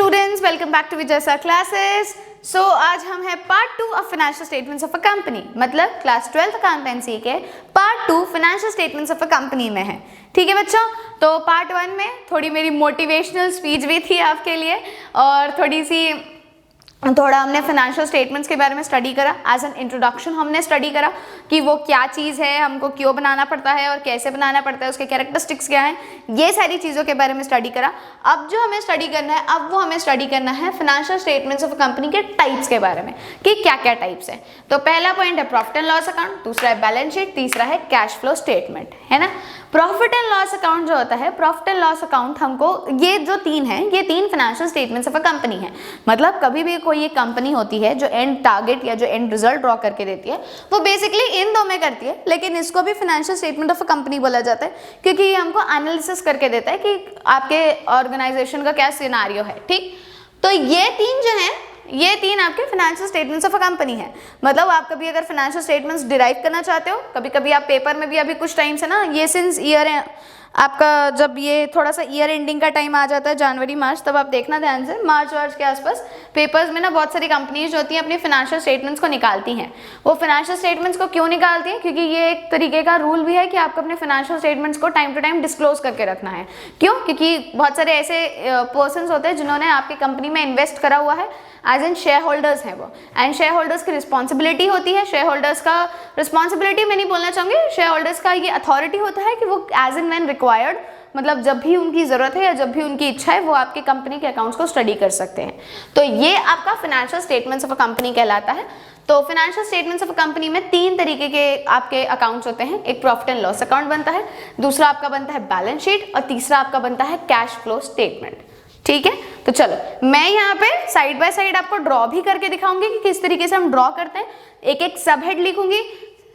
Students, welcome back to Vijay sir classes. So आज हम है part 2 of financial statements of a company, मतलब class 12th accountancy के part 2 financial statements of a company में है। ठीक है बच्चों, तो पार्ट 1 में थोड़ी मेरी मोटिवेशनल स्पीच भी थी आपके लिए और थोड़ा हमने फाइनेंशियल स्टेटमेंट्स के बारे में स्टडी करा। एज एन इंट्रोडक्शन हमने स्टडी करा कि वो क्या चीज़ है, हमको क्यों बनाना पड़ता है और कैसे बनाना पड़ता है, उसके कैरेक्टरिस्टिक्स क्या हैं, ये सारी चीज़ों के बारे में स्टडी करा। अब जो हमें स्टडी करना है, अब वो हमें स्टडी करना है फाइनेंशियल स्टेटमेंट्स ऑफ कंपनी के टाइप्स के बारे में कि क्या क्या टाइप्स है। तो पहला पॉइंट है प्रॉफिट एंड लॉस अकाउंट, दूसरा है बैलेंस शीट, तीसरा है कैश फ्लो स्टेटमेंट, है ना। प्रॉफिट एंड लॉस अकाउंट जो होता है, प्रॉफिट एंड लॉस अकाउंट हमको ये जो तीन है, ये तीन financial statements of a company है। मतलब कभी भी कोई एक कंपनी होती है जो एंड टारगेट या जो एंड रिजल्ट ड्रॉ करके देती है, वो बेसिकली इन दो में करती है, लेकिन इसको भी financial statement of a company बोला जाता है क्योंकि ये हमको एनालिसिस करके देता है कि आपके ऑर्गेनाइजेशन का क्या सिनेरियो है। ठीक, तो ये तीन जो है, ये तीन आपके financial statements of a company है। मतलब आप कभी अगर फाइनेंशियल स्टेटमेंट्स डिराइव करना चाहते हो, कभी कभी आप पेपर में भी, अभी कुछ टाइम से ना ये सिंस ईयर आपका जब ये थोड़ा सा ईयर एंडिंग का टाइम आ जाता है, जनवरी मार्च, तब आप देखना ध्यान से, मार्च वार्च के आसपास पेपर्स में ना बहुत सारी कंपनीज जो होती हैं अपनी फाइनेंशियल स्टेटमेंट्स को निकालती हैं। वो फाइनेंशियल स्टेटमेंट्स को क्यों निकालती हैं? क्योंकि ये एक तरीके का रूल भी है कि आपको अपने फाइनेंशियल स्टेटमेंट्स को टाइम टू टाइम डिस्क्लोज करके रखना है। क्यों? क्योंकि बहुत सारे ऐसे पर्सनस होते हैं जिन्होंने आपकी कंपनी में इन्वेस्ट करा हुआ है, एज एन शेयर होल्डर्स हैं वो, एंड शेयर होल्डर्स की रिस्पॉन्सिबिलिटी होती है। शेयर होल्डर्स का रिस्पॉन्सिबिलिटी मैं नहीं बोलना चाहूँगी, शेयर होल्डर्स का ये अथॉरिटी होता है कि वो एज एन व्हेन रिक्वायर्ड, मतलब जब भी उनकी ज़रूरत है या जब भी उनकी इच्छा है, वो आपकी कंपनी के अकाउंट्स को स्टडी कर सकते हैं। तो ये आपका financial statements of a company कहलाता है। तो financial statements of a company में तीन तरीके के आपके अकाउंट्स होते हैं। एक प्रॉफिट एंड लॉस अकाउंट बनता है, दूसरा आपका बनता है बैलेंस शीट और तीसरा आपका बनता है कैश फ्लो स्टेटमेंट। ठीक है, तो चलो मैं यहाँ पे साइड बाय साइड आपको ड्रॉ भी करके दिखाऊंगी कि किस तरीके से हम ड्रॉ करते हैं। एक एक सब हेड लिखूंगी।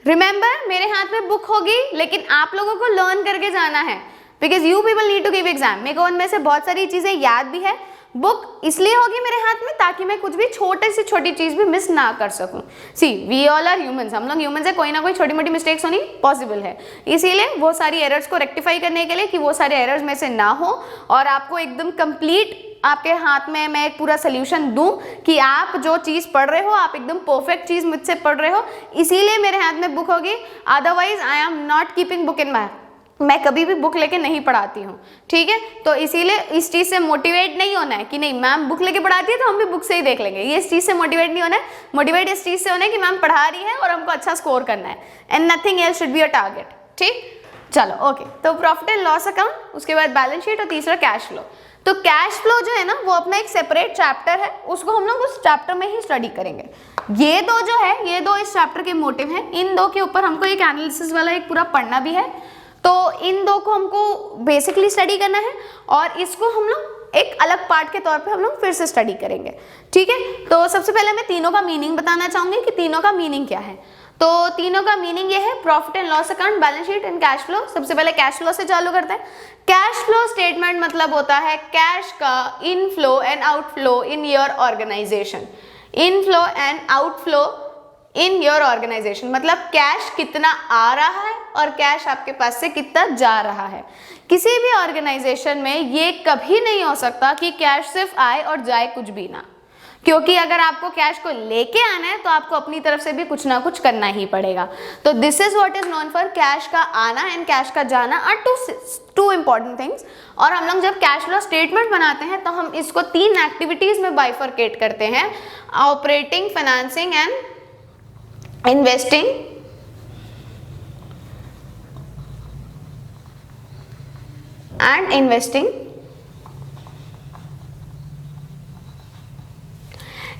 रिमेंबर, मेरे हाथ में बुक होगी, लेकिन आप लोगों को लर्न करके जाना है, because you people need to give exam. मेरे को उनमें से बहुत सारी चीजें याद भी है। बुक इसलिए होगी मेरे हाथ में ताकि मैं कुछ भी छोटे से छोटी चीज भी मिस ना कर सकूं। सी वी ऑल आर ह्यूमंस, हम लोग ह्यूमंस है, कोई ना कोई छोटी मोटी मिस्टेक्स होनी पॉसिबल है। इसीलिए वो सारी एरर्स को रेक्टिफाई करने के लिए कि वो सारे एरर्स में से ना हो और आपको एकदम कंप्लीट आपके हाथ में मैं एक पूरा सोल्यूशन दूं कि आप जो चीज़ पढ़ रहे हो, आप एकदम परफेक्ट चीज़ मुझसे पढ़ रहे हो, इसीलिए मेरे हाथ में बुक होगी। Otherwise I am not keeping book in my, मैं कभी भी बुक लेके नहीं पढ़ाती हूँ। ठीक है, तो इसीलिए इस चीज़ से मोटिवेट नहीं होना है कि नहीं मैम बुक लेके पढ़ाती है तो हम भी बुक से ही देख लेंगे। ये इस चीज़ से मोटिवेट नहीं होना है। मोटिवेट इस चीज़ से होना है कि मैम पढ़ा रही है और हमको अच्छा स्कोर करना है, and nothing else should be a target. ठीक, चलो ओके। तो प्रॉफिट एंड लॉस अकाउंट, उसके बाद बैलेंस शीट और तीसरा कैश फ्लो। तो कैश फ्लो जो है ना, वो अपना एक सेपरेट चैप्टर है, उसको हम लोग उस चैप्टर में ही स्टडी करेंगे। ये दो जो है, ये दो इस चैप्टर के मोटिव हैं। इन दो के ऊपर हमको एक एनालिसिस वाला एक पूरा पढ़ना भी है, तो इन दो को हमको बेसिकली स्टडी करना है और इसको हम लोग एक अलग पार्ट के तौर पे हम लोग फिर से स्टडी करेंगे। ठीक है, तो सबसे पहले मैं तीनों का मीनिंग बताना चाहूंगी कि तीनों का मीनिंग क्या है। तो तीनों का मीनिंग ये है, profit and loss account, balance sheet and cash flow. सबसे पहले कैश फ्लो से चालू करते हैं। कैश फ्लो स्टेटमेंट मतलब होता है कैश का inflow and outflow in your organisation. Inflow and outflow in your organisation मतलब कैश कितना आ रहा है और कैश आपके पास से कितना जा रहा है। किसी भी ऑर्गेनाइजेशन में ये कभी नहीं हो सकता कि कैश सिर्फ आए और जाए कुछ भी ना, क्योंकि अगर आपको कैश को लेके आना है तो आपको अपनी तरफ से भी कुछ ना कुछ करना ही पड़ेगा। तो this is what is known for cash का आना एंड कैश का जाना आर टू इंपॉर्टेंट थिंग्स। और हम लोग जब कैश फ्लो स्टेटमेंट बनाते हैं तो हम इसको तीन एक्टिविटीज में बाइफरकेट करते हैं, operating, financing and investing and investing.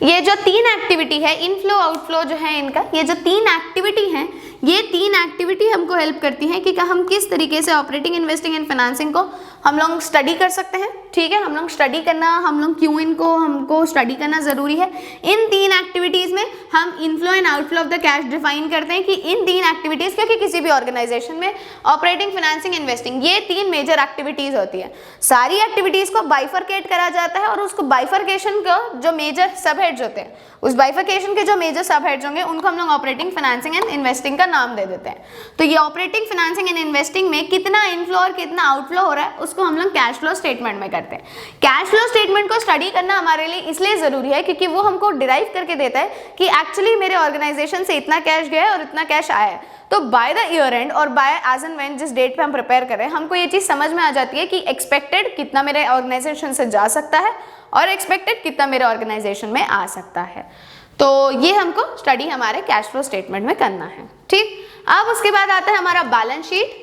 ये जो तीन एक्टिविटी है, इनफ्लो आउटफ्लो जो है इनका, ये जो तीन एक्टिविटी हैं, ये तीन एक्टिविटी हमको हेल्प करती हैं कि हम किस तरीके से ऑपरेटिंग, इन्वेस्टिंग एंड फाइनेंसिंग को हम लोग स्टडी कर सकते हैं। ठीक है, हम लोग स्टडी करना, हम लोग क्यों इनको हमको स्टडी करना ज़रूरी है। इन तीन एक्टिविटीज़ में हम inflow and outflow of the cash define करते हैं कि इन तीन एक्टिविटीज़, क्योंकि किसी भी ऑर्गेनाइजेशन में ऑपरेटिंग, फाइनेंसिंग, इन्वेस्टिंग, ये तीन मेजर एक्टिविटीज़ होती है। सारी एक्टिविटीज़ को बाइफरकेट करा जाता है और उसको बाइफरकेशन का जो मेजर सब हेड्स होते हैं, उस बाइफरकेशन के जो मेजर सब हेड्स होंगे उनको हम लोग ऑपरेटिंग, फाइनेंसिंग एंड इन्वेस्टिंग का नाम दे देते हैं। तो ये ऑपरेटिंग, फाइनेंसिंग एंड इन्वेस्टिंग में कितना इनफ्लो और कितना आउटफ्लो हो रहा है उसको हम लोग कैश फ्लो स्टेटमेंट में करते हैं। करते हैं। कैश फ्लो स्टेटमेंट को स्टडी करना हमारे लिए इसलिए ज़रूरी है क्योंकि वो हमको डिराइव करके देता है कि एक्चुअली मेरे ऑर्गेनाइजेशन से इतना कैश गया है और इतना कैश आया है। तो बाय द ईयर एंड और बाय एज एंड व्हेन जिस डेट पे हम प्रिपेयर करें, हमको ये चीज़ समझ में आ जाती है कि एक्सपेक्टेड कितना मेरे ऑर्गेनाइजेशन से जा सकता है और एक्सपेक्टेड कितना मेरे ऑर्गेनाइजेशन में आ सकता है। तो ये हमको स्टडी हमारे कैश फ्लो स्टेटमेंट में करना है। ठीक, अब उसके बाद आता है हमारा बैलेंस शीट।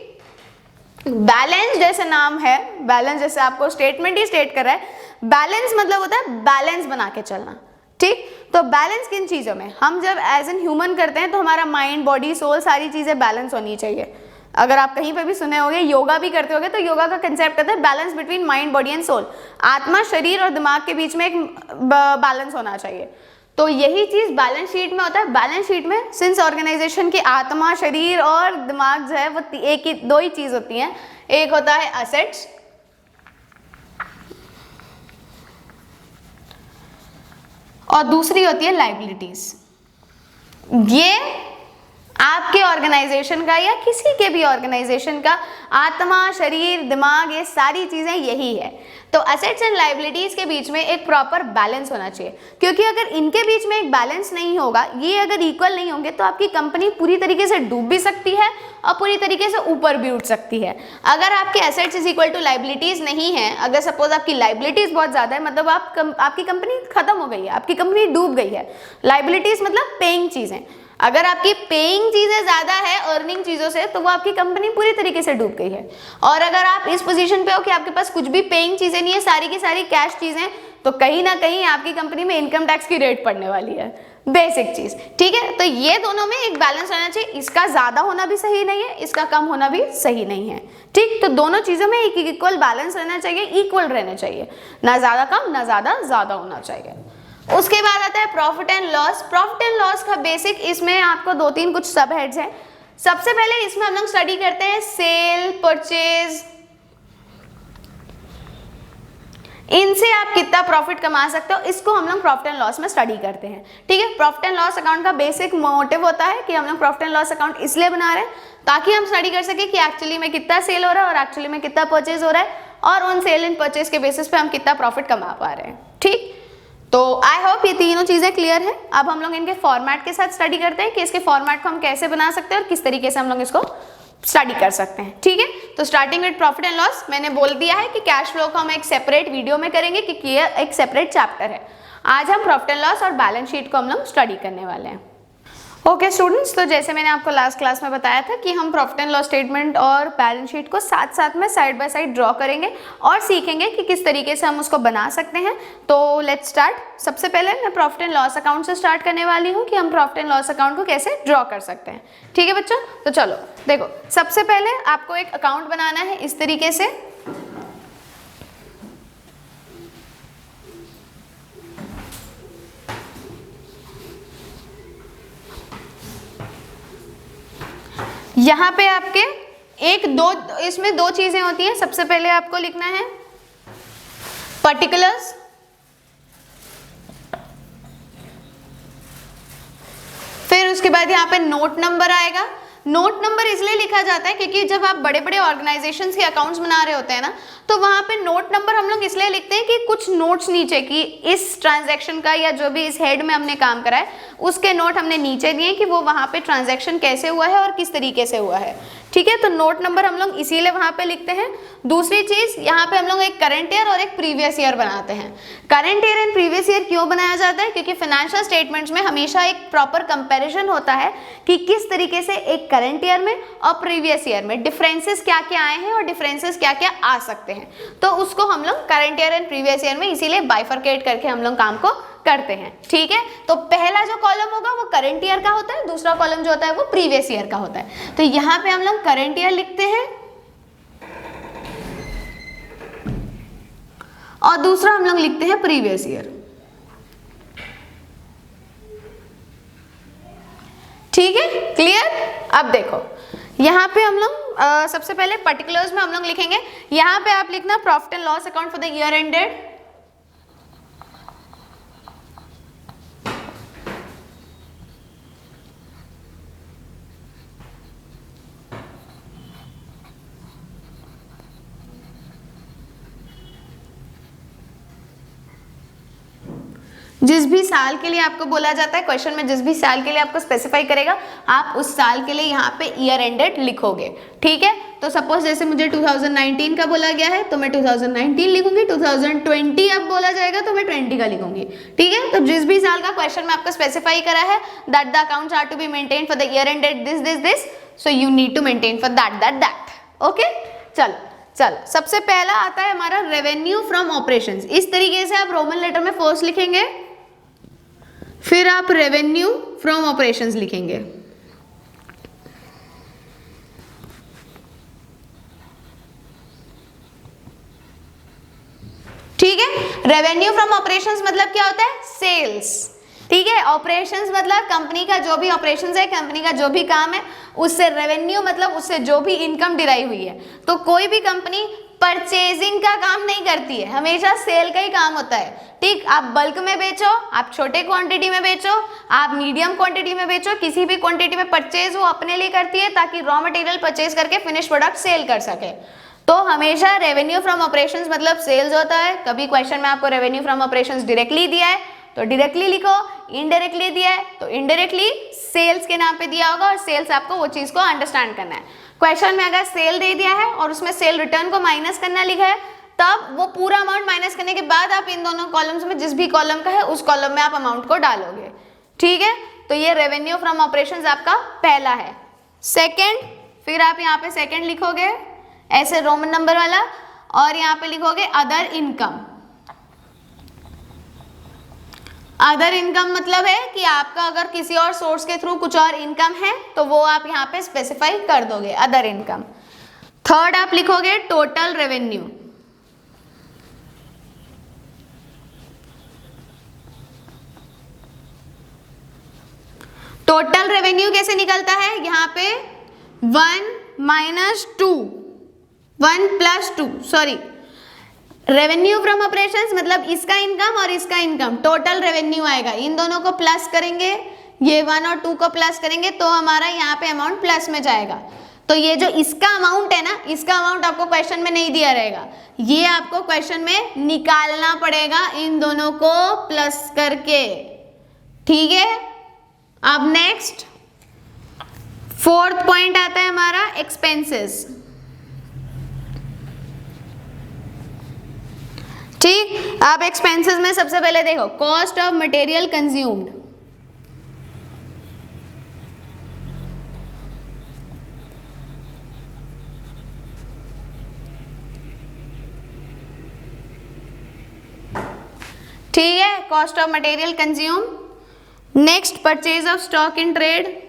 बैलेंस जैसे नाम है, बैलेंस जैसे आपको स्टेटमेंट ही स्टेट कर रहा है, बैलेंस मतलब होता है बैलेंस बना के चलना। ठीक, तो बैलेंस किन चीज़ों में, हम जब एज एन ह्यूमन करते हैं तो हमारा माइंड, बॉडी, सोल सारी चीज़ें बैलेंस होनी चाहिए। अगर आप कहीं पे भी सुने होंगे, योगा भी करते होंगे, तो योगा का कंसेप्ट होता है balance between mind, body and soul. आत्मा, शरीर और दिमाग के बीच में एक बैलेंस होना चाहिए। तो यही चीज़ बैलेंस शीट में होता है। बैलेंस शीट में सिंस ऑर्गेनाइजेशन की आत्मा, शरीर और दिमाग जो है वो एक ही दो ही चीज़ होती हैं। एक होता है असेट्स और दूसरी होती है लाइबिलिटीज। ये आपके ऑर्गेनाइजेशन का या किसी के भी ऑर्गेनाइजेशन का आत्मा, शरीर, दिमाग, ये सारी चीज़ें यही है। तो असेट्स एंड लाइबिलिटीज़ के बीच में एक प्रॉपर बैलेंस होना चाहिए, क्योंकि अगर इनके बीच में एक बैलेंस नहीं होगा, ये अगर इक्वल नहीं होंगे, तो आपकी कंपनी पूरी तरीके से डूब भी सकती है और पूरी तरीके से ऊपर भी उठ सकती है। अगर आपके assets is equal to liabilities नहीं है, अगर सपोज आपकी लाइबिलिटीज़ बहुत ज़्यादा है, मतलब आपकी कंपनी खत्म हो गई है, आपकी कंपनी डूब गई है। लाइबिलिटीज़ मतलब पेइंग चीज़ें। अगर आपकी पेइंग चीज़ें ज़्यादा है अर्निंग चीज़ों से, तो वो आपकी कंपनी पूरी तरीके से डूब गई है। और अगर आप इस पोजीशन पे हो कि आपके पास कुछ भी पेइंग चीज़ें नहीं है, सारी की सारी कैश चीज़ें, तो कहीं ना कहीं आपकी कंपनी में इनकम टैक्स की रेट पड़ने वाली है, बेसिक चीज़। ठीक है, तो ये दोनों में एक बैलेंस रहना चाहिए। इसका ज़्यादा होना भी सही नहीं है, इसका कम होना भी सही नहीं है। ठीक, तो दोनों चीज़ों में एक इक्वल बैलेंस रहना चाहिए, इक्वल रहना चाहिए, ना ज़्यादा कम ना ज़्यादा ज़्यादा होना चाहिए। उसके बाद आता है profit and loss. Profit and loss का बेसिक, इसमें आपको दो तीन कुछ सब हेड्स हैं। सबसे पहले इसमें हम लोग स्टडी करते हैं सेल, परचेज, इनसे आप कितना प्रॉफिट कमा सकते हो, इसको हम लोग प्रॉफिट एंड लॉस में स्टडी करते हैं। ठीक है, प्रॉफिट एंड लॉस अकाउंट का बेसिक मोटिव होता है कि हम लोग प्रॉफिट एंड लॉस अकाउंट इसलिए बना रहे हैं ताकि हम स्टडी कर सके कि एक्चुअली में कितना सेल हो रहा है और एक्चुअली में कितना परचेज हो रहा है, और उन सेल एंड परचेज के बेसिस पे हम कितना प्रॉफिट कमा पा रहे हैं। ठीक, तो आई होप ये तीनों चीज़ें क्लियर है। अब हम लोग इनके फॉर्मेट के साथ स्टडी करते हैं कि इसके फॉर्मेट को हम कैसे बना सकते हैं और किस तरीके से हम लोग इसको स्टडी कर सकते हैं। ठीक है, तो starting with profit and loss, मैंने बोल दिया है कि कैश फ्लो को हम एक सेपरेट वीडियो में करेंगे क्योंकि ये एक सेपरेट चैप्टर है। आज हम प्रॉफिट एंड लॉस और बैलेंस शीट को हम लोग स्टडी करने वाले हैं। ओके स्टूडेंट्स, तो जैसे मैंने आपको लास्ट क्लास में बताया था कि हम प्रॉफिट एंड लॉस स्टेटमेंट और बैलेंस शीट को साथ साथ में साइड बाय साइड ड्रॉ करेंगे और सीखेंगे कि किस तरीके से हम उसको बना सकते हैं। तो लेट्स स्टार्ट। सबसे पहले मैं प्रॉफिट एंड लॉस अकाउंट से स्टार्ट करने वाली हूँ कि हम प्रॉफिट एंड लॉस अकाउंट को कैसे ड्रॉ कर सकते हैं। ठीक है बच्चों, तो चलो देखो, सबसे पहले आपको एक अकाउंट बनाना है इस तरीके से। यहाँ पे आपके इसमें दो चीजें होती हैं। सबसे पहले आपको लिखना है पर्टिकुलर्स, फिर उसके बाद यहाँ पे नोट नंबर आएगा। नोट नंबर इसलिए लिखा जाता है क्योंकि जब आप बड़े बड़े ऑर्गेनाइजेशंस के अकाउंट्स बना रहे होते हैं ना, तो वहाँ पे नोट नंबर हम लोग इसलिए लिखते हैं कि कुछ नोट्स नीचे की इस ट्रांजैक्शन का या जो भी इस हेड में हमने काम करा है उसके नोट हमने नीचे दिए कि वो वहाँ पे ट्रांजैक्शन कैसे हुआ है और किस तरीके से हुआ है। ठीक है, तो नोट नंबर हम लोग इसीलिए वहाँ पे लिखते हैं। दूसरी चीज़, यहाँ पे हम लोग एक करंट ईयर और एक प्रीवियस ईयर बनाते हैं। Current year and previous year क्यों बनाया जाता है? क्योंकि फाइनेंशियल स्टेटमेंट्स में हमेशा एक प्रॉपर कंपैरिजन होता है कि किस तरीके से एक करंट ईयर में और प्रीवियस ईयर में डिफरेंसेस क्या क्या आए हैं और डिफरेंसेस क्या क्या आ सकते हैं। तो उसको हम लोग current year and previous year में इसीलिए बाइफरकेट करके हम लोग काम को करते हैं। ठीक है, तो पहला जो कॉलम होगा वो करंट ईयर का होता है, दूसरा कॉलम जो होता है वो प्रीवियस ईयर का होता है। तो यहाँ पे हम लोग करंट ईयर लिखते हैं और दूसरा हम लोग लिखते हैं प्रीवियस ईयर। ठीक है, क्लियर? अब देखो यहाँ पे हम लोग सबसे पहले पर्टिकुलर्स में हम लोग लिखेंगे। यहाँ पे आप लिखना profit and loss account for the year ended. जिस भी साल के लिए आपको बोला जाता है क्वेश्चन में, जिस भी साल के लिए आपको स्पेसिफाई करेगा, आप उस साल के लिए यहाँ पे ईयर एंडेड लिखोगे, ठीक है। तो सपोज जैसे मुझे 2019 का बोला गया है तो मैं 2019 लिखूंगी, 2020 अब बोला जाएगा तो मैं 20 का लिखूंगी, ठीक है। तो जिस भी साल का क्वेश्चन में आपको स्पेसिफाई करा है that the accounts are to be maintain for the year ended this, so you need to maintain for that, okay. चलो सबसे पहला आता है हमारा रेवेन्यू फ्रॉम ऑपरेशंस। इस तरीके से आप रोमन लेटर में फर्स्ट लिखेंगे, फिर आप रेवेन्यू फ्रॉम ऑपरेशंस लिखेंगे, ठीक है। रेवेन्यू फ्रॉम ऑपरेशंस मतलब क्या होता है? सेल्स, ठीक है। ऑपरेशंस मतलब कंपनी का जो भी ऑपरेशंस है, कंपनी का जो भी काम है, उससे रेवेन्यू मतलब उससे जो भी इनकम डिराइव हुई है। तो कोई भी कंपनी परचेजिंग का काम नहीं करती है, हमेशा सेल का ही काम होता है, ठीक। आप बल्क में बेचो, आप छोटे क्वांटिटी में बेचो, आप मीडियम क्वांटिटी में बेचो, किसी भी क्वांटिटी में परचेज वो अपने लिए करती है ताकि रॉ मटेरियल परचेज करके फिनिश प्रोडक्ट सेल कर सके। तो हमेशा रेवेन्यू फ्रॉम ऑपरेशंस मतलब सेल्स होता है। कभी क्वेश्चन में आपको रेवेन्यू फ्रॉम ऑपरेशंस डायरेक्टली दिया है तो डायरेक्टली लिखो, इनडायरेक्टली दिया है तो इनडायरेक्टली सेल्स के नाम पे दिया होगा, और सेल्स आपको वो चीज को अंडरस्टैंड करना है। क्वेश्चन में अगर सेल दे दिया है और उसमें सेल रिटर्न को माइनस करना लिखा है, तब वो पूरा अमाउंट माइनस करने के बाद आप इन दोनों कॉलम्स में जिस भी कॉलम का है उस कॉलम में आप अमाउंट को डालोगे, ठीक है। तो ये रेवेन्यू फ्रॉम ऑपरेशंस आपका पहला है। सेकंड, फिर आप यहाँ पे सेकंड लिखोगे ऐसे रोमन नंबर वाला, और यहाँ पे लिखोगे अदर इनकम। अदर इनकम मतलब है कि आपका अगर किसी और सोर्स के थ्रू कुछ और इनकम है तो वो आप यहाँ पे स्पेसिफाई कर दोगे, अदर इनकम। थर्ड आप लिखोगे टोटल रेवेन्यू। टोटल रेवेन्यू कैसे निकलता है? यहाँ पे 1 रेवेन्यू फ्रॉम ऑपरेशंस मतलब इसका इनकम और इसका इनकम, टोटल रेवेन्यू आएगा। इन दोनों को प्लस करेंगे, ये 1 और 2 को प्लस करेंगे तो हमारा यहाँ पे अमाउंट प्लस में जाएगा। तो ये जो इसका अमाउंट है ना, इसका अमाउंट आपको क्वेश्चन में नहीं दिया रहेगा, ये आपको क्वेश्चन में निकालना पड़ेगा इन दोनों को प्लस करके, ठीक है। अब नेक्स्ट फोर्थ पॉइंट आता है हमारा एक्सपेंसेस, ठीक। आप एक्सपेंसेस में सबसे पहले देखो कॉस्ट ऑफ मटेरियल कंज्यूम्ड, ठीक है, cost of material consume. Next purchase of stock in trade,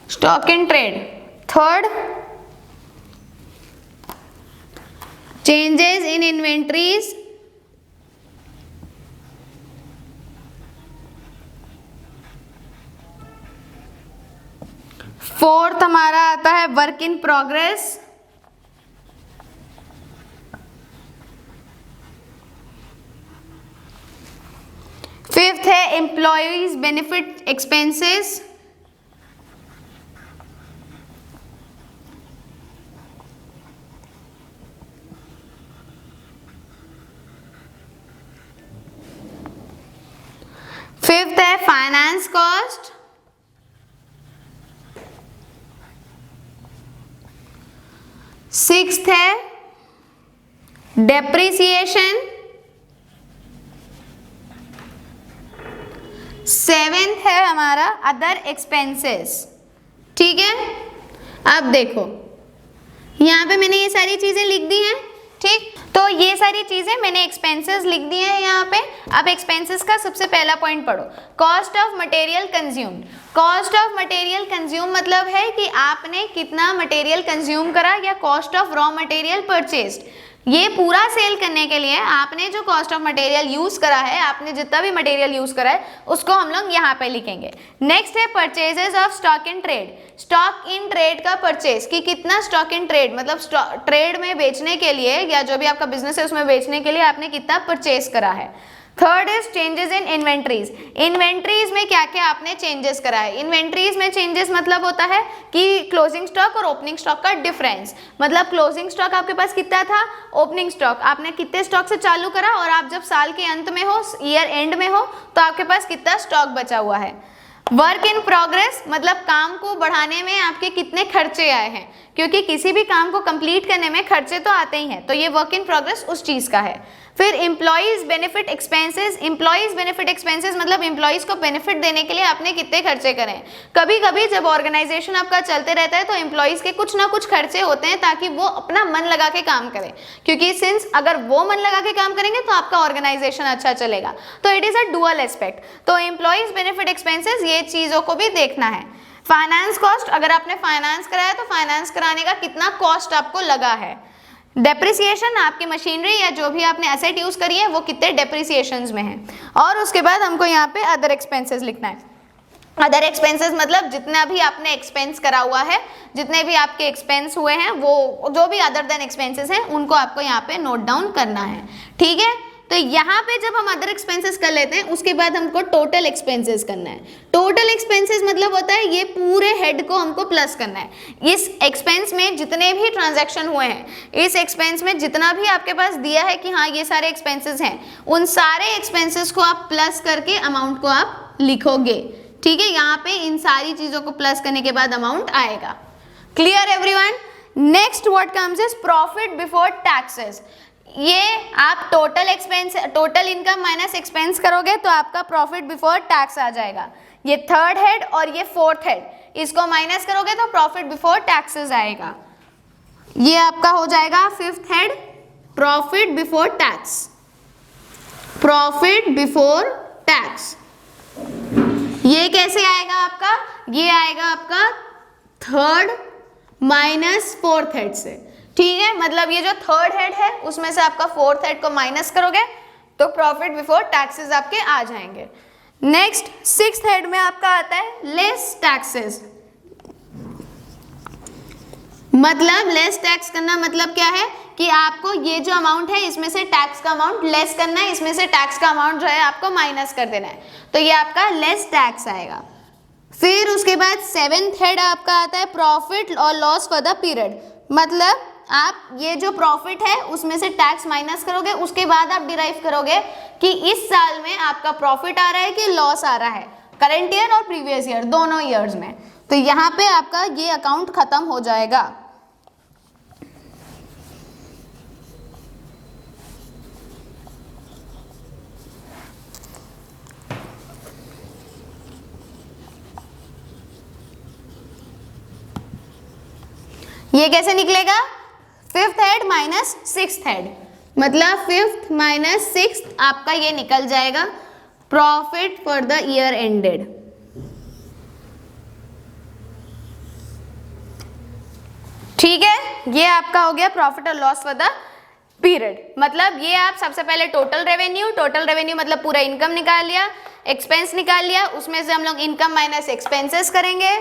stock in trade. Third changes in inventories, fourth हमारा आता है वर्क इन प्रोग्रेस, फिफ्थ है एम्प्लॉयज बेनिफिट एक्सपेंसेस, फिफ्थ है फाइनेंस कॉस्ट, सिक्स्थ है depreciation, seventh है हमारा other expenses, ठीक है। अब देखो यहाँ पे मैंने ये सारी चीजें लिख दी हैं, ठीक। तो ये सारी चीजें मैंने एक्सपेंसेस लिख दिए हैं यहाँ पे। अब एक्सपेंसेस का सबसे पहला पॉइंट पढ़ो, cost of material consumed. Cost of material consume मतलब है कि आपने कितना मटेरियल कंज्यूम करा, या cost of raw material purchased. ये पूरा सेल करने के लिए आपने जो कॉस्ट ऑफ मटेरियल यूज करा है, आपने जितना भी मटेरियल यूज करा है उसको हम लोग यहाँ पे लिखेंगे। नेक्स्ट है purchases of stock in trade. Stock in trade का परचेज कि कितना स्टॉक इन ट्रेड मतलब ट्रेड में बेचने के लिए या जो भी आपका बिजनेस है उसमें बेचने के लिए आपने कितना परचेज करा है। Third is changes in inventories. Inventories में क्या क्या आपने चेंजेस करा है। इन्वेंट्रीज में चेंजेस मतलब होता है कि क्लोजिंग स्टॉक और ओपनिंग स्टॉक का डिफरेंस। मतलब क्लोजिंग स्टॉक आपके पास कितना था, ओपनिंग स्टॉक आपने कितने स्टॉक से चालू करा, और आप जब साल के अंत में हो, ईयर एंड में हो, तो आपके पास कितना स्टॉक बचा हुआ है। वर्क इन प्रोग्रेस मतलब काम को बढ़ाने में आपके कितने खर्चे आए हैं, क्योंकि किसी भी काम को कंप्लीट करने में खर्चे तो आते ही हैं, तो ये वर्क इन प्रोग्रेस उस चीज का है। फिर employees benefit expenses. Employees benefit expenses मतलब एम्प्लॉइज को बेनिफिट देने के लिए आपने कितने खर्चे करें। कभी कभी जब ऑर्गेनाइजेशन आपका चलते रहता है तो एम्प्लॉइज के कुछ ना कुछ खर्चे होते हैं ताकि वो अपना मन लगा के काम करें, क्योंकि सिंस अगर वो मन लगा के काम करेंगे तो आपका ऑर्गेनाइजेशन अच्छा चलेगा। तो it is a dual aspect. तो एम्प्लॉइज बेनिफिट एक्सपेंसेस ये चीजों को भी देखना है। फाइनेंस कॉस्ट, अगर आपने फाइनेंस कराया तो फाइनेंस कराने का कितना कॉस्ट आपको लगा है। डेप्रिसिएशन, आपकी मशीनरी या जो भी आपने एसेट यूज करी है वो कितने डेप्रिसिएशंस में है। और उसके बाद हमको यहाँ पे अदर एक्सपेंसेस लिखना है। अदर एक्सपेंसेस मतलब जितना भी आपने एक्सपेंस करा हुआ है, जितने भी आपके एक्सपेंस हुए हैं, वो जो भी अदर देन एक्सपेंसेस हैं उनको आपको यहाँ पे नोट डाउन करना है। ठीक है, तो यहाँ पे जब हम अदर एक्सपेंसेस कर लेते हैं उसके बाद हमको टोटल एक्सपेंसेस करना है। टोटल एक्सपेंसेस मतलब होता है ये पूरे हेड को हमको प्लस करना है। इस एक्सपेंस में जितने भी ट्रांजैक्शन हुए हैं, इस एक्सपेंस में जितना भी आपके पास दिया है कि हाँ ये सारे एक्सपेंसेस हैं, उन सारे एक्सपेंसेस को आप प्लस करके अमाउंट को आप लिखोगे। ठीक है, यहाँ पे इन सारी चीजों को प्लस करने के बाद अमाउंट आएगा। Clear everyone? Next what comes is profit before taxes. ये आप total expense, total income minus expense करोगे तो आपका प्रॉफिट बिफोर टैक्स आ जाएगा। ये थर्ड हेड और ये फोर्थ हेड, इसको माइनस करोगे तो प्रॉफिट बिफोर टैक्सेस आएगा। ये आपका हो जाएगा fifth head, profit before tax. Profit before tax ये कैसे आएगा आपका? ये आएगा आपका थर्ड माइनस फोर्थ हेड से। ठीक है, मतलब ये जो थर्ड हेड है उसमें से आपका फोर्थ हेड को माइनस करोगे तो प्रॉफिट बिफोर टैक्सेस आपके आ जाएंगे। नेक्स्ट सिक्स्थ हेड में आपका आता है लेस टैक्सेस। मतलब लेस टैक्स करना मतलब क्या है कि आपको ये जो अमाउंट है इसमें से टैक्स का अमाउंट लेस करना है, इसमें से टैक्स का अमाउंट जो है आपको माइनस कर देना है, तो ये आपका लेस टैक्स आएगा। फिर उसके बाद सेवेंथ हेड आपका आता है प्रॉफिट और लॉस फॉर द पीरियड। मतलब आप ये जो प्रॉफिट है उसमें से टैक्स माइनस करोगे, उसके बाद आप डिराइव करोगे कि इस साल में आपका प्रॉफिट आ रहा है कि लॉस आ रहा है, करंट ईयर और प्रीवियस ईयर दोनों ईयर्स में। तो यहाँ पे आपका ये अकाउंट खत्म हो जाएगा। ये कैसे निकलेगा? Fifth head minus sixth head, मतलब फिफ्थ माइनस सिक्स्थ आपका ये निकल जाएगा profit for the year ended. ठीक है, ये आपका हो गया प्रॉफिट और लॉस फॉर द पीरियड। मतलब ये आप सबसे पहले टोटल रेवेन्यू मतलब पूरा इनकम निकाल लिया, एक्सपेंस निकाल लिया, उसमें से हम लोग इनकम माइनस एक्सपेंसेस करेंगे।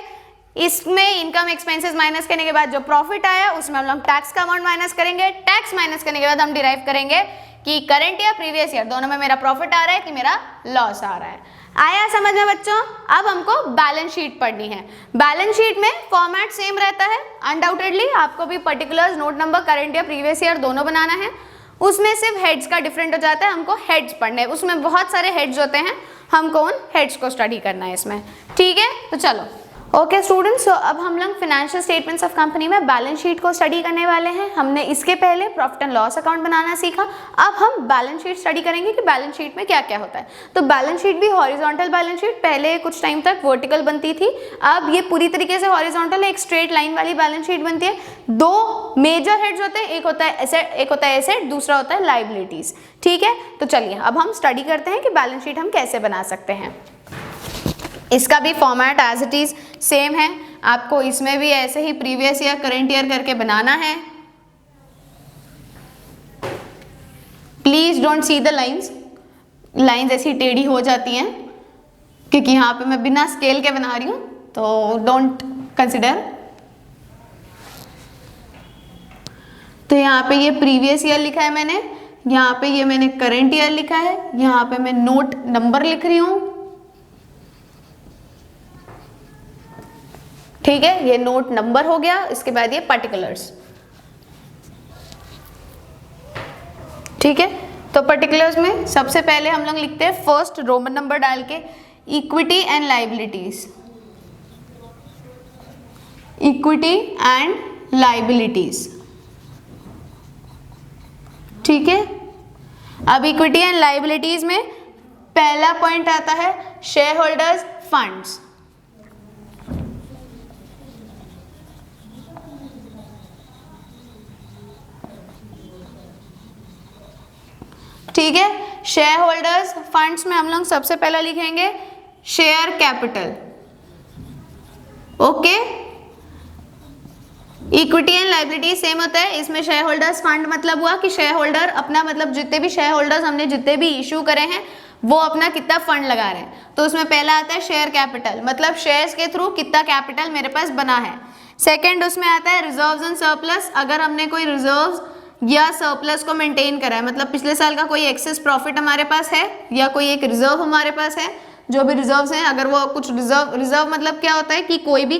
इसमें इनकम एक्सपेंसेस माइनस करने के बाद जो प्रॉफिट आया उसमें हम लोग टैक्स का अमाउंट माइनस करेंगे। टैक्स माइनस करने के बाद हम डिराइव करेंगे कि करंट ईयर प्रीवियस ईयर दोनों में मेरा प्रॉफिट आ रहा है कि मेरा लॉस आ रहा है। आया समझ में बच्चों? अब हमको बैलेंस शीट पढ़नी है। बैलेंस शीट में फॉर्मेट सेम रहता है अनडाउटेडली, आपको भी particulars, note number, current year, previous year दोनों बनाना है। उसमें सिर्फ हेड्स का डिफरेंट हो जाता है, हमको हेड्स पढ़ने, उसमें बहुत सारे हेड्स होते हैं, हमको उन हेड्स को स्टडी करना है इसमें। ठीक है, तो चलो ओके स्टूडेंट्स, तो अब हम लोग फाइनेंशियल स्टेटमेंट्स ऑफ कंपनी में बैलेंस शीट को स्टडी करने वाले हैं। हमने इसके पहले प्रॉफिट एंड लॉस अकाउंट बनाना सीखा, अब हम बैलेंस शीट स्टडी करेंगे कि बैलेंस शीट में क्या क्या होता है। तो बैलेंस शीट भी हॉरिजॉन्टल बैलेंस शीट, पहले कुछ टाइम तक वर्टिकल बनती थी, अब ये पूरी तरीके से हॉरिजॉन्टल, एक स्ट्रेट लाइन वाली बैलेंस शीट बनती है। दो मेजर हेड्स होते हैं, एक होता है एसेट, दूसरा होता है लाइबिलिटीज। ठीक है, तो चलिए अब हम स्टडी करते हैं कि बैलेंस शीट हम कैसे बना सकते हैं। इसका भी format as it is same है, आपको इसमें भी ऐसे ही प्रीवियस ईयर करंट ईयर करके बनाना है। Please don't see the lines ऐसी टेढ़ी हो जाती हैं क्योंकि यहाँ पे मैं बिना स्केल के बना रही हूँ, तो डोंट कंसिडर। तो यहाँ पे ये प्रीवियस ईयर लिखा है मैंने, यहाँ पे ये मैंने करंट ईयर लिखा है, यहाँ पे मैं नोट नंबर लिख रही हूँ, ठीक है, ये नोट नंबर हो गया। इसके बाद ये पर्टिकुलर्स, ठीक है। तो पर्टिकुलर्स में सबसे पहले हम लोग लिखते हैं फर्स्ट रोमन नंबर डाल के equity and liabilities, equity and liabilities, ठीक है। अब इक्विटी एंड लाइबिलिटीज में पहला पॉइंट आता है शेयर होल्डर्स फंड्स, ठीक है। शेयर होल्डर्स फंड्स में हम लोग सबसे पहला लिखेंगे share capital, okay. Equity and liability same होता है, इसमें शेयर होल्डर्स फंड मतलब हुआ कि शेयर होल्डर अपना, मतलब जितने भी शेयर होल्डर्स हमने जितने भी इशू करे हैं वो अपना कितना फंड लगा रहे हैं। तो उसमें पहला आता है शेयर कैपिटल, मतलब शेयर्स के थ्रू कितना कैपिटल मेरे पास बना है। सेकंड उसमें आता है रिजर्व्स एंड सरप्लस, अगर हमने कोई रिजर्व्स या सरप्लस को मेंटेन करा है, मतलब पिछले साल का कोई एक्सेस प्रॉफिट हमारे पास है या कोई एक रिजर्व हमारे पास है, जो भी रिजर्व्स हैं, अगर वो कुछ रिजर्व मतलब क्या होता है कि कोई भी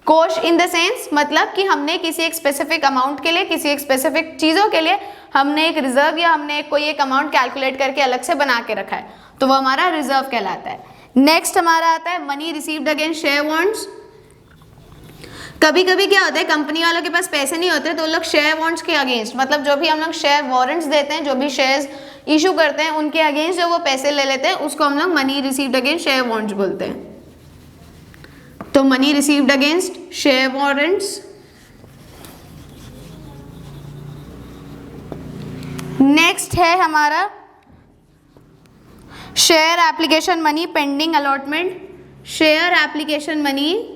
कोष इन द सेंस मतलब कि हमने किसी एक स्पेसिफिक अमाउंट के लिए, किसी एक स्पेसिफिक चीज़ों के लिए हमने एक रिजर्व या हमने कोई एक अमाउंट कैलकुलेट करके अलग से बना के रखा है, तो वो हमारा रिजर्व कहलाता है। नेक्स्ट हमारा आता है money received against share warrants. कभी कभी क्या होता है कंपनी वालों के पास पैसे नहीं होते तो लोग शेयर वारंट्स के अगेंस्ट, मतलब जो भी हम लोग शेयर वारंट्स देते हैं, जो भी शेयर्स इशू करते हैं उनके अगेंस्ट जो वो पैसे ले लेते हैं उसको हम लोग money received against share warrants बोलते हैं। तो money received against share warrants. Next है हमारा share application money pending allotment. Share application money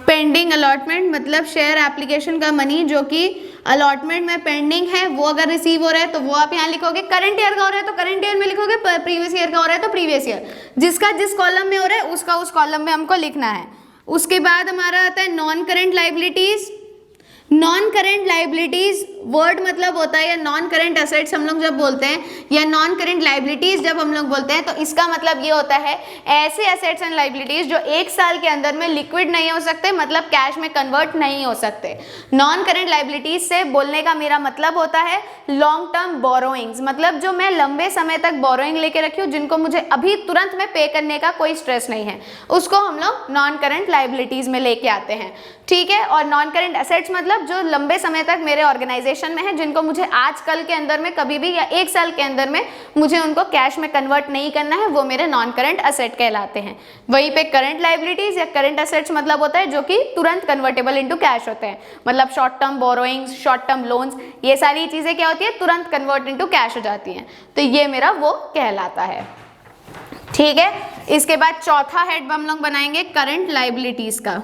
pending allotment मतलब शेयर एप्लीकेशन का मनी जो कि अलॉटमेंट में पेंडिंग है, वो अगर रिसीव हो रहा है तो वो आप यहाँ लिखोगे। करंट ईयर का हो रहा है तो करंट ईयर में लिखोगे, प्रीवियस ईयर का हो रहा है तो प्रीवियस ईयर, जिसका जिस कॉलम में हो रहा है उसका उस कॉलम में हमको लिखना है। उसके बाद हमारा आता है non current liabilities. Non current liabilities word मतलब होता है, या नॉन करेंट एसेट्स हम लोग जब बोलते हैं या नॉन करेंट लाइबिलिटीज जब हम लोग बोलते हैं तो इसका मतलब ये होता है ऐसे एसेट्स एंड लाइबिलिटीज जो एक साल के अंदर में लिक्विड नहीं हो सकते, मतलब कैश में कन्वर्ट नहीं हो सकते। नॉन करेंट लाइबिलिटीज से बोलने का मेरा मतलब होता है लॉन्ग टर्म बोरोइंग्स, मतलब जो मैं लंबे समय तक बोरोइंग लेके रखी हूँ जिनको मुझे अभी तुरंत में पे करने का कोई स्ट्रेस नहीं है, उसको हम लोग नॉन करेंट लाइबिलिटीज में लेके आते हैं, ठीक है। और नॉन करेंट एसेट्स मतलब जो लंबे समय तक मेरे ऑर्गेनाइजेशन में है, जिनको मुझे आज कल के अंदर में कभी भी या एक साल के अंदर में मुझे उनको कैश में कन्वर्ट नहीं करना है, वो मेरे नॉन करेंट एसेट कहलाते हैं। वहीं पे करंट लाइबिलिटीज या करंट एसेट्स मतलब होता है जो कि तुरंत कन्वर्टेबल इनटू कैश होते हैं, मतलब short term borrowings, short term loans, ये सारी चीजें क्या होती है तुरंत कन्वर्ट इनटू कैश हो जाती हैं, तो ये मेरा वो कहलाता है, ठीक है। इसके बाद चौथा हेड हम लोग बनाएंगे करंट लाइबिलिटीज का।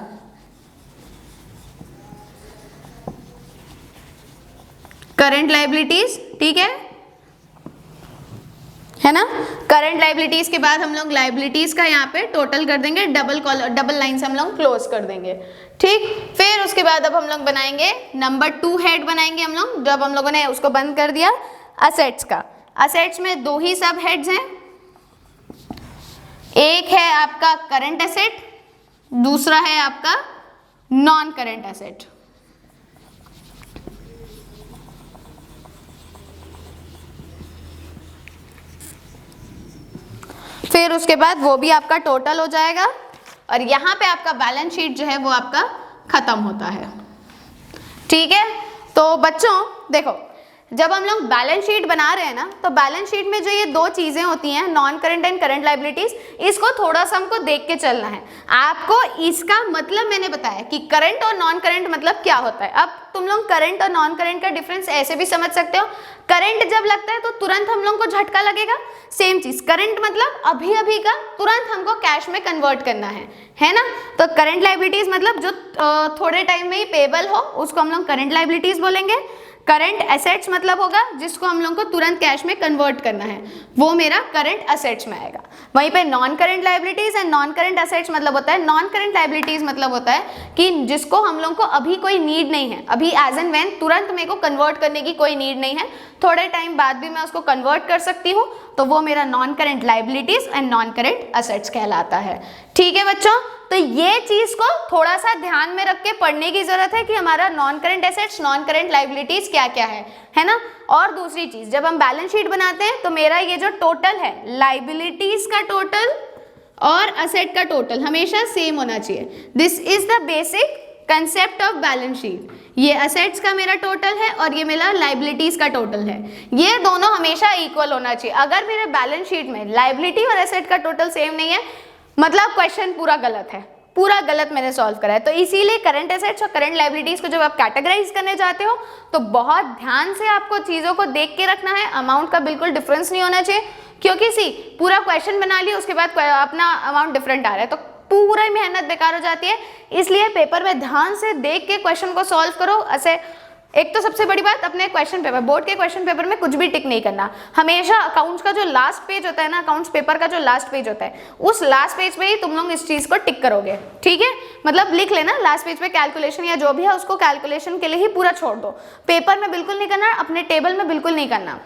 करंट लाइबिलिटीज, ठीक है ना। करंट लाइबिलिटीज के बाद हम लोग लाइबिलिटीज का यहाँ पे टोटल कर देंगे, डबल लाइन से हम लोग क्लोज कर देंगे, ठीक। फिर उसके बाद अब हम लोग बनाएंगे नंबर 2 हेड बनाएंगे हम लोग, जब हम लोगों ने उसको बंद कर दिया असेट्स का। असेट्स में 2 ही सब हेड्स हैं, एक है आपका करंट एसेट, दूसरा है आपका नॉन करंट एसेट। फिर उसके बाद वो भी आपका टोटल हो जाएगा और यहाँ पे आपका बैलेंस शीट जो है वो आपका खत्म होता है, ठीक है। तो बच्चों देखो, जब हम लोग बैलेंस शीट बना रहे हैं ना, तो बैलेंस शीट में जो ये 2 चीजें होती हैं non current and current liabilities, इसको थोड़ा सा हमको देख के चलना है। आपको इसका मतलब मैंने बताया कि करंट और नॉन करंट मतलब क्या होता है। अब तुम लोग करंट और नॉन करंट का डिफरेंस ऐसे भी समझ सकते हो, करंट जब लगता है तो तुरंत हम लोग को झटका लगेगा, सेम चीज करंट मतलब अभी अभी का तुरंत हमको कैश में कन्वर्ट करना है ना। तो करंट लाइबिलिटीज मतलब जो थोड़े टाइम में ही पेबल हो उसको हम लोग करंट लाइबिलिटीज बोलेंगे। करंट एसेट्स मतलब होगा जिसको हम लोग को तुरंत कैश में कन्वर्ट करना है, वो मेरा करंट एसेट्स में आएगा। वहीं पे non current liabilities and non current assets मतलब होता है, नॉन करंट लायबिलिटीज मतलब होता है कि जिसको हम लोग को अभी कोई नीड नहीं है, अभी एज एंड व्हेन तुरंत मेरे को कन्वर्ट करने की कोई नीड नहीं है, थोड़े टाइम बाद भी मैं उसको कन्वर्ट कर सकती हूँ, तो वो मेरा non current liabilities and non current assets कहलाता है। ठीक है बच्चों, तो ये चीज को थोड़ा सा ध्यान में रख के पढ़ने की जरूरत है कि हमारा non current assets, non current liabilities क्या क्या है ना। और दूसरी चीज, जब हम बैलेंस शीट बनाते हैं तो मेरा ये जो टोटल है, लायबिलिटीज का टोटल और असेट का टोटल हमेशा सेम होना चाहिए। This is the basic concept of balance sheet. ये असेट्स का मेरा टोटल है और ये मेरा लायबिलिटीज का टोटल है, ये दोनों हमेशा इक्वल होना चाहिए। अगर मेरे बैलेंस शीट में लायबिलिटी और असेट का टोटल सेम नहीं है, मतलब क्वेश्चन पूरा गलत है, पूरा गलत मैंने सॉल्व करा है। तो इसीलिए करंट एसेट्स और करंट लायबिलिटीज को जब आप कैटेगराइज करने जाते हो तो बहुत ध्यान से आपको चीज़ों को देख के रखना है, अमाउंट का बिल्कुल डिफरेंस नहीं होना चाहिए, क्योंकि पूरा क्वेश्चन बना लिया उसके बाद अपना अमाउंट डिफरेंट आ रहा है तो पूरी मेहनत बेकार हो जाती है। इसलिए पेपर में ध्यान से देख के क्वेश्चन को सॉल्व करो। ऐसे एक तो सबसे बड़ी बात, अपने क्वेश्चन पेपर, बोर्ड के क्वेश्चन पेपर में कुछ भी टिक नहीं करना। हमेशा अकाउंट्स का जो लास्ट पेज होता है ना, अकाउंट्स पेपर का जो लास्ट पेज होता है, उस लास्ट पेज पे ही तुम लोग इस चीज को टिक करोगे। ठीक है, मतलब लिख लेना लास्ट पेज पे कैलकुलेशन या जो भी है उसको कैलकुलेशन के लिए ही पूरा छोड़ दो, पेपर में बिल्कुल नहीं करना, अपने टेबल में बिल्कुल नहीं करना,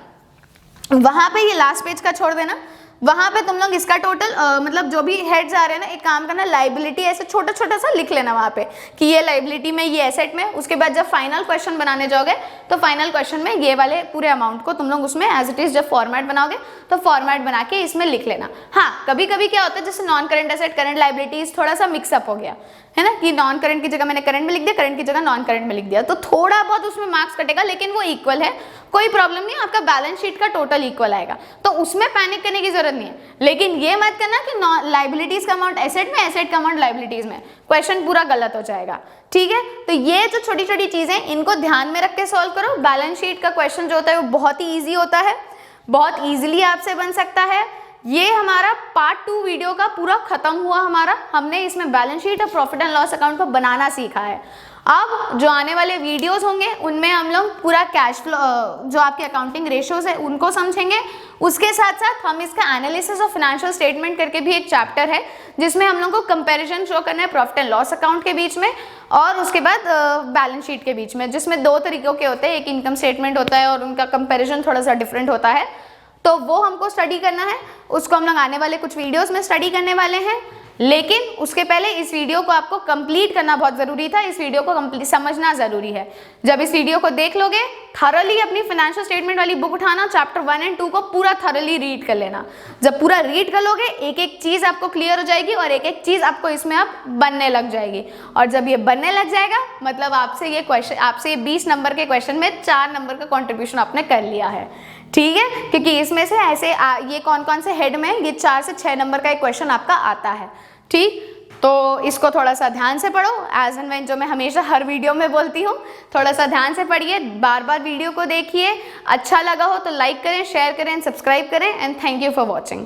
वहां पे ये लास्ट पेज का छोड़ देना। वहां पे तुम लोग इसका टोटल मतलब जो भी हेड्स आ रहे हैं ना, एक काम करना, लायबिलिटी ऐसे छोटा छोटा सा लिख लेना वहां पे कि ये लायबिलिटी में, ये एसेट में। उसके बाद जब फाइनल क्वेश्चन बनाने जाओगे तो फाइनल क्वेश्चन में ये वाले पूरे अमाउंट को तुम लोग उसमें एज इट इज जब फॉर्मेट बनाओगे तो फॉर्मेट बना के इसमें लिख लेना। हाँ, कभी कभी क्या होता है, जैसे non current asset, current liabilities थोड़ा सा मिक्सअप हो गया है ना, कि नॉन करंट की जगह मैंने करंट में लिख दिया, करंट की जगह नॉन करंट में लिख दिया, तो थोड़ा बहुत उसमें मार्क्स कटेगा, लेकिन वो इक्वल है, कोई प्रॉब्लम नहीं, आपका बैलेंस शीट का टोटल इक्वल आएगा, तो उसमें पैनिक करने की जरूरत नहीं है। लेकिन ये मत करना कि लायबिलिटीज का अमाउंट एसेट में, एसेट का अमाउंट लायबिलिटीज में, क्वेश्चन पूरा गलत हो जाएगा। ठीक है, तो ये जो छोटी छोटी चीजें, इनको ध्यान में रख के सॉल्व करो। बैलेंस शीट का क्वेश्चन जो होता है वो बहुत ही ईजी होता है, बहुत ईजिली आपसे बन सकता है। ये हमारा पार्ट 2 वीडियो का पूरा खत्म हुआ हमारा, हमने इसमें बैलेंस शीट और प्रॉफिट एंड लॉस अकाउंट को बनाना सीखा है। अब जो आने वाले वीडियोस होंगे उनमें हम लोग पूरा कैश फ्लो, जो आपके अकाउंटिंग रेशियोज है उनको समझेंगे। उसके साथ साथ हम इसका एनालिसिस ऑफ फाइनेंशियल स्टेटमेंट करके भी एक चैप्टर है जिसमें हम लोग को कंपैरिजन शो करना है प्रॉफिट एंड लॉस अकाउंट के बीच में और उसके बाद बैलेंस शीट के बीच में, जिसमें 2 तरीकों के होते हैं, एक इनकम स्टेटमेंट होता है और उनका कंपेरिजन थोड़ा सा डिफरेंट होता है, तो वो हमको स्टडी करना है। उसको हम लोग आने वाले कुछ वीडियोस में स्टडी करने वाले हैं, लेकिन उसके पहले इस वीडियो को आपको कंप्लीट करना बहुत ज़रूरी था, इस वीडियो को कंप्लीट समझना ज़रूरी है। जब इस वीडियो को देख लोगे, थरली अपनी फाइनेंशियल स्टेटमेंट वाली बुक उठाना, चैप्टर 1 और 2 को पूरा थरली रीड कर लेना। जब पूरा रीड कर लोगे, एक एक चीज़ आपको क्लियर हो जाएगी और एक एक चीज़ आपको इसमें अब बनने लग जाएगी, और जब ये बनने लग जाएगा मतलब आपसे ये क्वेश्चन, आपसे 20 नंबर के क्वेश्चन में 4 नंबर का कॉन्ट्रीब्यूशन आपने कर लिया है। ठीक है, क्योंकि इसमें से ऐसे ये कौन कौन से हेड में ये 4 से 6 नंबर का एक क्वेश्चन आपका आता है। ठीक, तो इसको थोड़ा सा ध्यान से पढ़ो, एज एंड व्हेन जो मैं हमेशा हर वीडियो में बोलती हूँ, थोड़ा सा ध्यान से पढ़िए, बार बार वीडियो को देखिए। अच्छा लगा हो तो लाइक करें, शेयर करें, सब्सक्राइब करें, and thank you for watching.